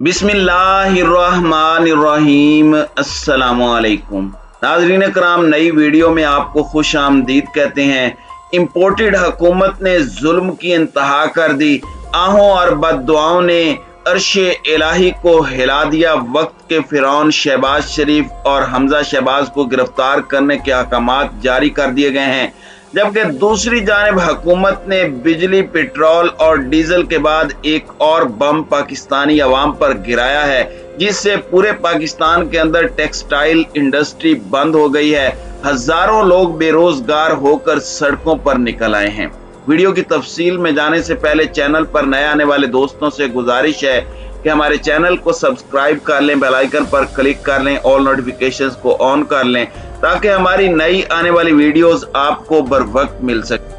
बिस्मिल्लाहिर्रहमानिर्रहीम। अस्सलामुअलैकुम नाज़रीन कराम, नई वीडियो में आपको खुश आमदीद कहते हैं। इम्पोर्टेड हुकूमत ने जुल्म की इंतहा कर दी। आहों और बददुआओं ने अर्शे इलाही को हिला दिया। वक्त के फिरौन शहबाज शरीफ और हमजा शहबाज को गिरफ्तार करने के अहकामात जारी कर दिए गए हैं, जबकि दूसरी जानिब हुकूमत ने बिजली, पेट्रोल और डीजल के बाद एक और बम पाकिस्तानी अवाम पर गिराया है, जिससे पूरे पाकिस्तान के अंदर टेक्सटाइल इंडस्ट्री बंद हो गई है। हजारों लोग बेरोजगार होकर सड़कों पर निकल आए हैं। वीडियो की तफसील में जाने से पहले चैनल पर नए आने वाले दोस्तों से गुजारिश है कि हमारे चैनल को सब्सक्राइब कर लें, बेल आइकन पर क्लिक कर लें, ऑल नोटिफिकेशंस को ऑन कर लें ताकि हमारी नई आने वाली वीडियोस आपको बर वक्त मिल सके।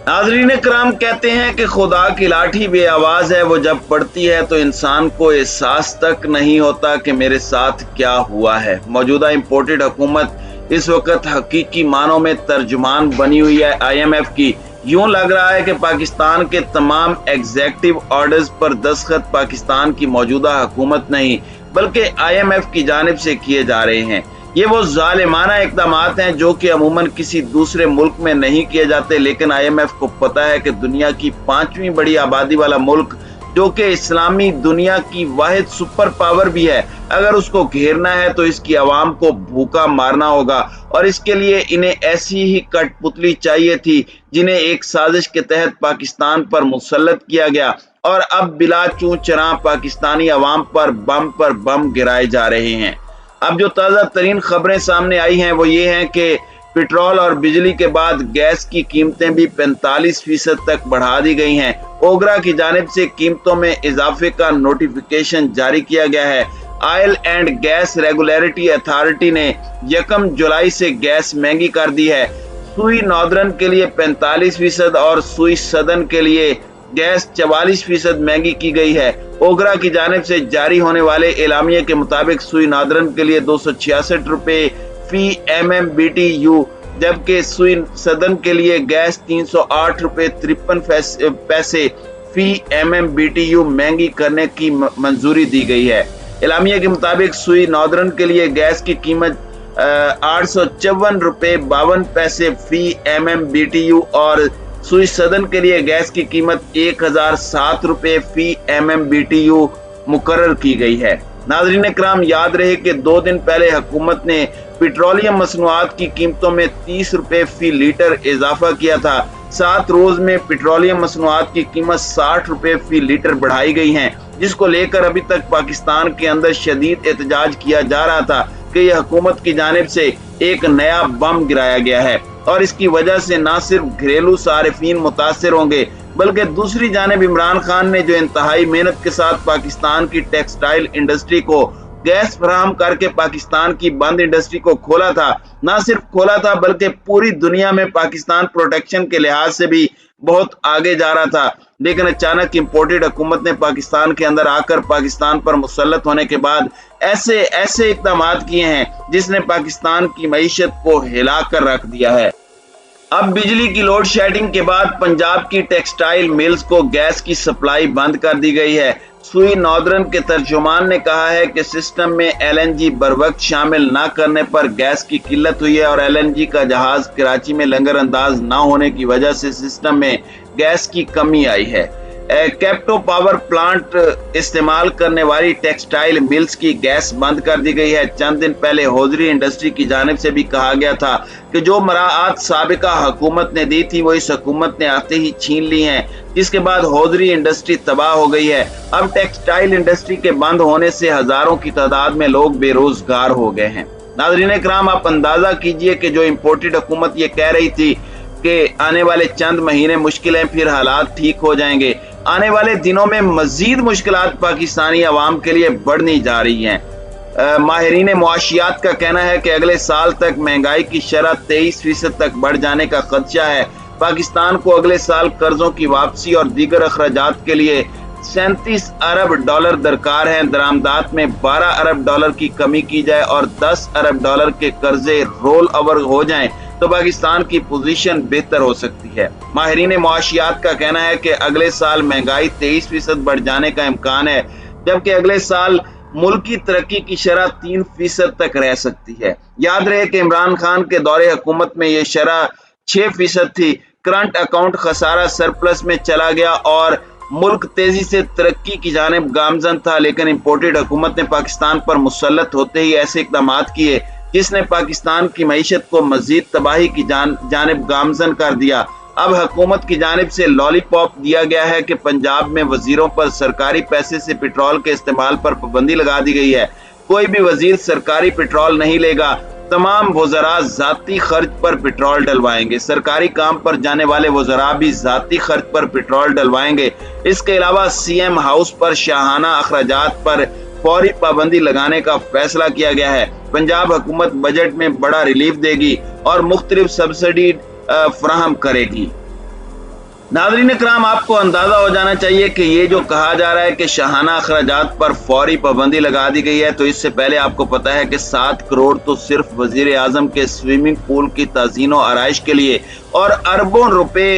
नाज़रीन कराम, कहते हैं कि खुदा की लाठी बेआवाज है, वो जब पड़ती है तो इंसान को एहसास तक नहीं होता कि मेरे साथ क्या हुआ है। मौजूदा इम्पोर्टेड हुकूमत इस वक्त हकीकी मानों में तर्जुमान बनी हुई है IMF की। यूं लग रहा है कि पाकिस्तान के तमाम एग्जीक्यूटिव ऑर्डर्स पर दस्तखत पाकिस्तान की मौजूदा हुकूमत नहीं बल्कि IMF की जानिब से किए जा रहे हैं। ये वो जालिमाना इक़दामात हैं जो कि अमूमन किसी दूसरे मुल्क में नहीं किए जाते, लेकिन IMF को पता है कि दुनिया की 5वीं बड़ी आबादी वाला मुल्क, जो कि इस्लामी दुनिया की वाहिद सुपर पावर भी है, अगर उसको घेरना है तो इसकी आवाम को भूखा मारना होगा। और इसके लिए इन्हें ऐसी ही कठपुतली चाहिए थी जिन्हें एक साजिश के तहत पाकिस्तान पर मुसल्लत किया गया और अब बिला चूं चरा पाकिस्तानी आवाम पर बम गिराए जा रहे हैं। अब जो ताज़ा तरीन खबरें सामने आई हैं वो ये हैं कि पेट्रोल और बिजली के बाद गैस की कीमतें भी 45% तक बढ़ा दी गई हैं। ओगरा की जानिब से कीमतों में इजाफे का नोटिफिकेशन जारी किया गया है। Oil and gas regulatory authority ने 1 जुलाई से गैस महंगी कर दी है। सुई नॉर्दर्न के लिए 45% और सुई सदर्न के लिए गैस 44% महंगी की गई है। ओगरा की जानिब से जारी होने वाले एलामिया के मुताबिक सुई नॉर्दर्न के लिए 266 रुपए फी MMBTU, जबकि सुई सदर्न के लिए गैस 308 रुपए 53 पैसे फी MMBTU महंगी करने की मंजूरी दी गई है। एलामिया के मुताबिक सुई नॉर्दर्न के लिए गैस की कीमत 854 रुपए 52 पैसे फी MMBTU और सुई सदर्न के लिए गैस की कीमत 1007 रुपए फी MMBTU मुकर्रर की गई है। नाज़रीन कराम, याद रहे कि 2 दिन पहले हुकूमत ने पेट्रोलियम मसनूआत की कीमतों में 30 रुपए फी लीटर इजाफा किया था। 7 रोज में पेट्रोलियम मसनूआत की कीमत 60 रुपए फी लीटर बढ़ाई गई है, जिसको लेकर अभी तक पाकिस्तान के अंदर शदीद एहतजाज किया जा रहा था कि यह हुकूमत की जानिब से एक नया बम गिराया गया है और इसकी वजह से न सिर्फ घरेलू सारिफीन मुतासिर होंगे बल्कि दूसरी जानिब इमरान खान ने जो इंतहाई मेहनत के साथ पाकिस्तान की टेक्सटाइल इंडस्ट्री को गैस फराहम करके पाकिस्तान की बंद इंडस्ट्री को खोला था, न सिर्फ खोला था बल्कि पूरी दुनिया में पाकिस्तान प्रोटेक्शन के लिहाज से भी बहुत आगे जा रहा था। लेकिन अचानक इम्पोर्टेड हुकूमत ने पाकिस्तान के अंदर आकर पाकिस्तान पर मुसल्लत होने के बाद ऐसे इक़दामात किए हैं जिसने पाकिस्तान की मईशत को हिला कर रख दिया है। अब बिजली की लोड शेडिंग के बाद पंजाब की टेक्सटाइल मिल्स को गैस की सप्लाई बंद कर दी गई है। सुई नॉर्दर्न के तर्जुमान ने कहा है कि सिस्टम में LNG बर वक्त शामिल न करने पर गैस की किल्लत हुई है और LNG का जहाज कराची में लंगर अंदाज न होने की वजह से सिस्टम में गैस की कमी आई है। कैप्टो पावर प्लांट इस्तेमाल करने वाली टेक्सटाइल मिल्स की गैस बंद कर दी गई है। चंद दिन पहले हौजरी इंडस्ट्री की जानिब से भी कहा गया था कि जो मराआत साबिका हुकूमत ने दी थी वो इस हुकूमत ने आते ही छीन ली हैं, जिसके बाद हौजरी इंडस्ट्री तबाह हो गई है। अब टेक्सटाइल इंडस्ट्री के बंद होने से हजारों की तादाद में लोग बेरोजगार हो गए हैं। नाज़रीन कराम, आप अंदाजा कीजिए कि जो इम्पोर्टेड हुकूमत ये कह रही थी कि आने वाले चंद महीने मुश्किल हैं, फिर हालात ठीक हो जाएंगे, आने वाले दिनों में मजीद मुश्किलात पाकिस्तानी अवाम के लिए बढ़नी जा रही हैं। माहिरीन मुआशियात का कहना है कि अगले साल तक महंगाई की शरह 23% तक बढ़ जाने का खदशा है। पाकिस्तान को अगले साल कर्जों की वापसी और दीगर अखराजात के लिए 37 अरब डॉलर दरकार है। दरामदात में 12 अरब डॉलर की कमी की जाए और 10 अरब डॉलर के कर्जे रोल ओवर हो जाएं तो पाकिस्तान की पोजीशन बेहतर हो सकती है। माहिरीन मुआशियात का कहना है कि अगले साल महंगाई 23% बढ़ जाने का इम्कान है, जबकि अगले साल मुल्क की तरक्की की शरह 3% तक रह सकती है। याद रहे कि इमरान खान के दौरे हुकूमत में यह शरह 6% थी। करंट अकाउंट खसारा सरप्लस में चला गया और मुल्क तेजी से तरक्की की जानिब गामजन था, लेकिन इम्पोर्टेड हुकूमत ने पाकिस्तान पर मुसल्लत होते ही ऐसे इकदाम किए जिसने पाकिस्तान की मईशत को मजीद तबाही की जानिब गामजन कर दिया। अब हुकूमत की जानिब से लॉलीपॉप दिया गया है कि पंजाब में वजीरों पर सरकारी पैसे से पेट्रोल के इस्तेमाल पर पाबंदी लगा दी गई है। कोई भी वजीर सरकारी पेट्रोल नहीं लेगा। तमाम वज़रा जाती खर्च पर पेट्रोल डलवाएंगे। सरकारी काम पर जाने वाले वज़रा भी जाती खर्च पर पेट्रोल डलवाएंगे। इसके अलावा सीएम हाउस पर शाहाना अखराजात पर फौरी पाबंदी लगाने का फैसला किया गया है। पंजाब हुकूमत बजट में बड़ा रिलीफ देगी और मुख्तलिफ सब्सिडी फराहम करेगी। नाज़रीन इकराम, आपको अंदाजा हो जाना चाहिए कि ये जो कहा जा रहा है कि शाहाना अखराजात पर फौरी पाबंदी लगा दी गई है, तो इससे पहले आपको पता है कि 7 करोड़ तो सिर्फ वजीर आजम के स्विमिंग पूल की ताज़ीन और आराइश के लिए और अरबों रुपए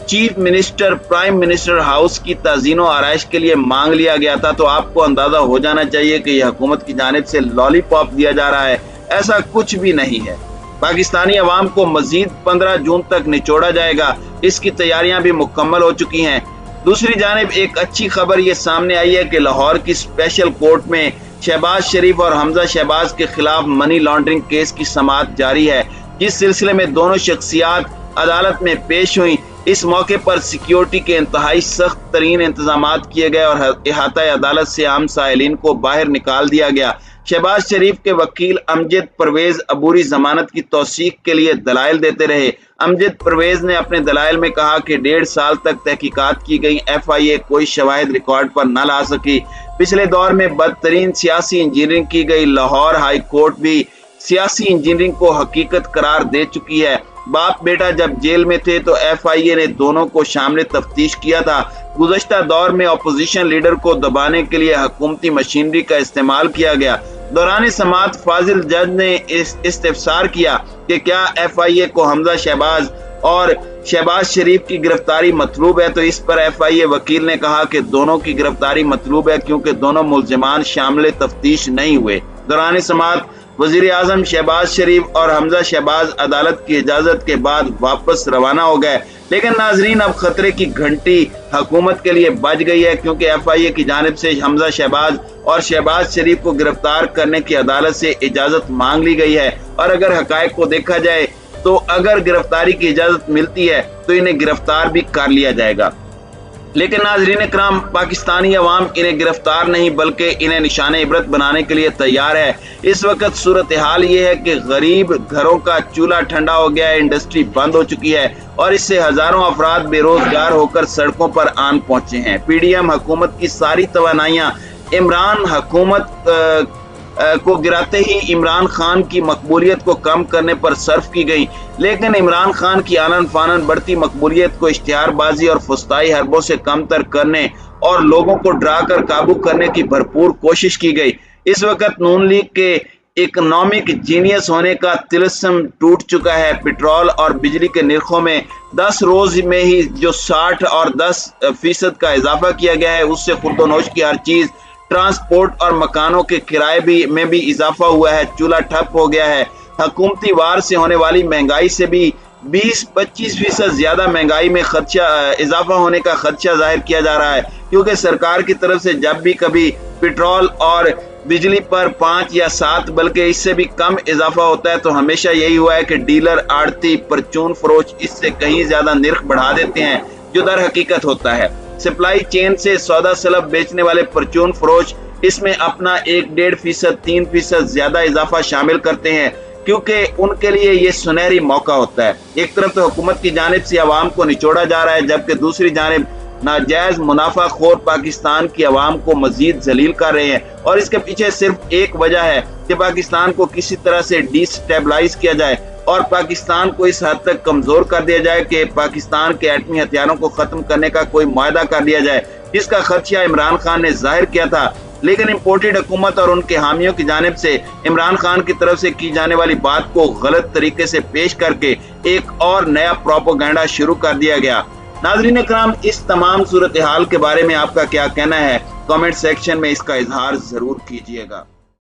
chief minister prime minister house की ताज़ीन और आराइश के लिए मांग लिया गया था। तो आपको अंदाजा हो जाना चाहिए कि यह हुकूमत की जानिब से लॉलीपॉप दिया जा रहा है। ऐसा कुछ भी नहीं है। पाकिस्तानी अवाम को मजीद 15 जून तक निचोड़ा जाएगा। इसकी तैयारियां भी मुकम्मल हो चुकी हैं। दूसरी जानिब एक अच्छी खबर ये सामने आई है कि लाहौर की स्पेशल कोर्ट में शहबाज शरीफ और हमजा शहबाज के खिलाफ मनी लॉन्ड्रिंग केस की समाअत जारी है, जिस सिलसिले में दोनों शख्सियात अदालत में पेश हुई। इस मौके पर सिक्योरिटी के इंतहाई सख्त तरीन इंतजाम किए गए और अहाता अदालत से आम साइलिन को बाहर निकाल दिया गया। शहबाज शरीफ के वकील अमजद परवेज अबूरी जमानत की तौसीक के लिए दलाइल देते रहे। अमजद परवेज ने अपने दलाइल में कहा कि 1.5 साल तक तहकीकात की गई FIA कोई शवाहिद रिकॉर्ड पर न ला सकी। पिछले दौर में बदतरीन सियासी इंजीनियरिंग की गई। लाहौर हाई कोर्ट भी सियासी इंजीनियरिंग को हकीकत करार दे चुकी है। बाप बेटा जब जेल में थे तो FIA ने दोनों को शामिल तफ्तीश किया था। गुज़श्ता दौर में अपोजिशन लीडर को दबाने के लिए हुकूमती मशीनरी का इस्तेमाल किया गया। दौरान समाअत फाजिल जज ने इस्तिफसार किया कि क्या FIA को हमजा शहबाज और शहबाज शरीफ की गिरफ्तारी मतलूब है, तो इस पर FIA वकील ने कहा कि दोनों की गिरफ्तारी मतलूब है क्योंकि दोनों मुल्जिमान शामिल तफ्तीश नहीं हुए। दौरान समाअत वजीर आजम शहबाज शरीफ और हमजा शहबाज अदालत की इजाजत के बाद वापस रवाना हो गए। लेकिन नाजरीन, अब खतरे की घंटी हुकूमत के लिए बज गई है क्योंकि FIA की जानिब से हमजा शहबाज और शहबाज शरीफ को गिरफ्तार करने की अदालत से इजाजत मांग ली गई है। और अगर हकायक को देखा जाए तो अगर गिरफ्तारी की इजाजत मिलती है तो इन्हें गिरफ्तार भी कर लिया जाएगा। लेकिन नाज़रीन इकराम, पाकिस्तानी अवाम इन्हें गिरफ्तार नहीं बल्कि इन्हें निशाने इबरत बनाने के लिए तैयार है। इस वक्त सूरत हाल ये है कि गरीब घरों का चूल्हा ठंडा हो गया है, इंडस्ट्री बंद हो चुकी है और इससे हजारों अफराद बेरोजगार होकर सड़कों पर आन पहुंचे हैं। PDM हुकूमत की सारी तवानाइयां इमरान हुकूमत को गिराते ही इमरान खान की मकबूलियत को कम करने पर सर्फ की गई। लेकिन इमरान खान की आनन फानन बढ़ती मकबूलियत को इश्तिहारबाजी और फुस्ताई हरबों से कमतर करने और लोगों को डरा कर काबू करने की भरपूर कोशिश की गई। इस वक्त नून लीग के इकोनॉमिक जीनियस होने का तिलस्म टूट चुका है। पेट्रोल और बिजली के निर्खों में 10 रोज में ही जो 60 और 10% का इजाफा किया गया है, उससे खुर्दोनोश की हर चीज, ट्रांसपोर्ट और मकानों के किराए में भी इजाफा हुआ है। चूल्हा ठप हो गया है। हुकूमती वार से होने वाली महंगाई से भी 20-25% ज्यादा महंगाई में इजाफा होने का खदशा जाहिर किया जा रहा है, क्योंकि सरकार की तरफ से जब भी कभी पेट्रोल और बिजली पर 5 या 7 बल्कि इससे भी कम इजाफा होता है तो हमेशा यही हुआ है कि डीलर, आड़ती, परचून फरोश इससे कहीं ज्यादा निर्ख बढ़ा देते हैं, जो दर हकीकत होता है। सप्लाई चेन से सौदा सलब बेचने वाले परचून फरोश इसमें अपना 1-1.5%, 3% ज्यादा इजाफा शामिल करते हैं, क्योंकि उनके लिए ये सुनहरी मौका होता है। एक तरफ तो हुकूमत की जानिब से आवाम को निचोड़ा जा रहा है, जबकि दूसरी जानिब नाजायज मुनाफाखोर पाकिस्तान की आवाम को मजीद जलील कर रहे हैं। और इसके पीछे सिर्फ एक वजह है कि पाकिस्तान को किसी तरह से डिस्टेबलाइज किया जाए और पाकिस्तान को इस हद तक कमजोर कर दिया जाए कि पाकिस्तान के एटमी हथियारों को खत्म करने का कोई मुआहदा कर दिया जाए, जिसका खदशा इमरान खान ने जाहिर किया था। लेकिन इम्पोर्टेड हुकूमत और उनके हामियों की जानिब से इमरान खान की तरफ से की जाने वाली बात को गलत तरीके से पेश करके एक और नया प्रोपेगेंडा शुरू कर दिया गया। नाज़रीन इकराम, इस तमाम सूरत हाल के बारे में आपका क्या कहना है? कमेंट सेक्शन में इसका इजहार जरूर कीजिएगा।